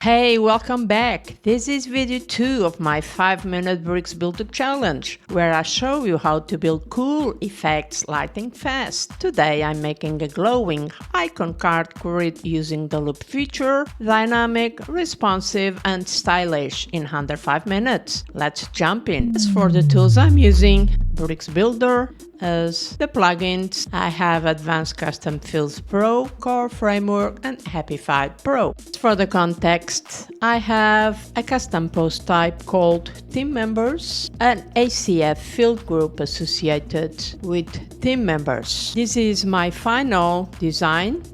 Hey, welcome back! This is video 2 of my 5-minute bricks builder challenge, where I show you how to build cool effects lightning fast. Today I'm making a glowing icon card grid using the loop feature, dynamic, responsive and stylish in under 5 minutes. Let's jump in. As for the tools I'm using, Bricks Builder. As the plugins, I have Advanced Custom Fields Pro, Core Framework and Happify Pro. For the context, I have a custom post type called Team Members, an ACF field group associated with team members. This is my final design,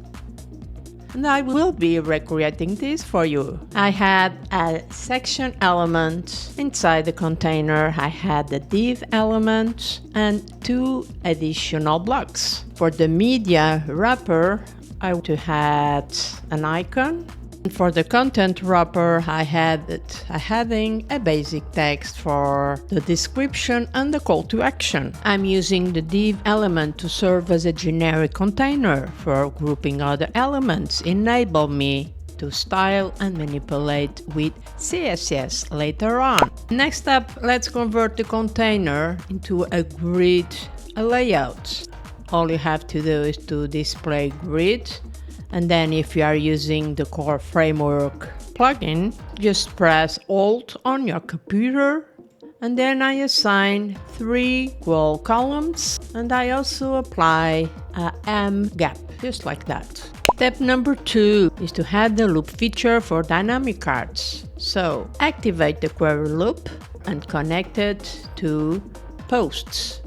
and I will be recreating this for you. I had a section element inside the container. I had the div element and 2 additional blocks. For the media wrapper, I want to add an icon. For the content wrapper, I had a heading, a basic text for the description and the call to action. I'm using the div element to serve as a generic container for grouping other elements. Enable me to style and manipulate with CSS later on. Next up, let's convert the container into a grid layout. All you have to do is to display grid. And then if you are using the Core Framework plugin, just press Alt on your computer. And then I assign 3 wall columns. And I also apply a M gap, just like that. Step number 2 is to add the loop feature for dynamic cards. So activate the query loop and connect it to posts.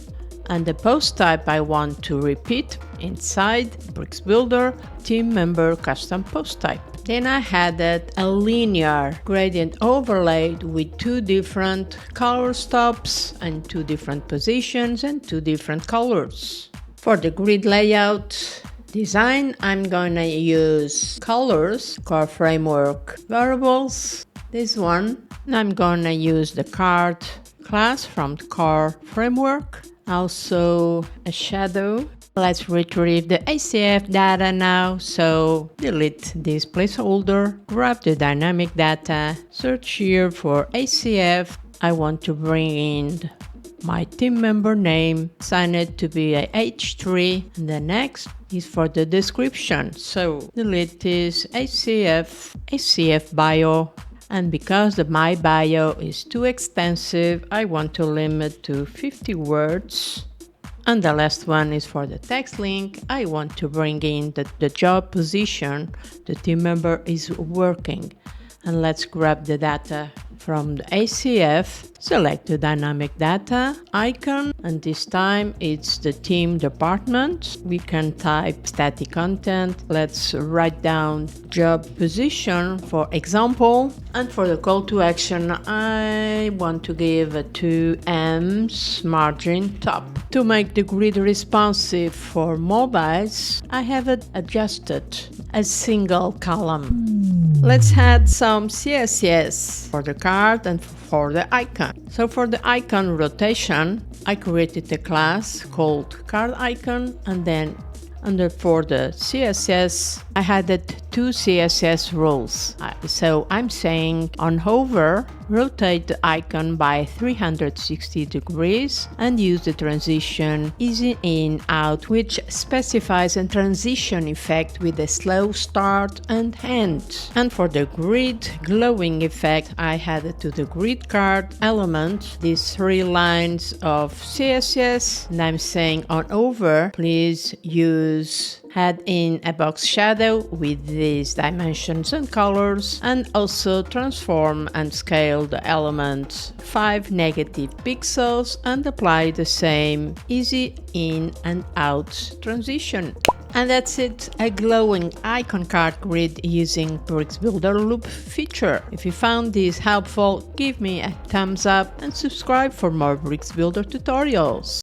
And the post type I want to repeat inside Bricks Builder team member custom post type. Then I added a linear gradient overlay with 2 different color stops and 2 different positions and 2 different colors. For the grid layout design, I'm gonna use colors, Core Framework variables, this one. And I'm gonna use the card class from the Core Framework. Also a shadow. Let's retrieve the ACF data now, so delete this placeholder, grab the dynamic data, search here for ACF. I want to bring in my team member name, assign it to be a H3, and the next is for the description. So delete this ACF bio. And because my bio is too extensive, I want to limit to 50 words. And the last one is for the text link. I want to bring in the job position the team member is working. And let's grab the data from the ACF, select the dynamic data icon, and this time it's the team department. We can type static content. Let's write down job position for example. And for the call to action, I want to give a 2 margin top. To make the grid responsive for mobiles, I have it adjusted a single column. Let's add some CSS for the card and for the icon. So for the icon rotation, I created a class called card icon, and then for the CSS, I added 2 CSS rules. So I'm saying on hover, rotate the icon by 360 degrees and use the transition easy in out, which specifies a transition effect with a slow start and end. And for the grid glowing effect, I added to the grid card element these 3 lines of CSS, and I'm saying on over, please add in a box shadow with these dimensions and colors, and also transform and scale the element 5 negative pixels and apply the same easy in and out transition. And that's it, a glowing icon card grid using Bricks Builder loop feature. If you found this helpful, give me a thumbs up and subscribe for more Bricks Builder tutorials.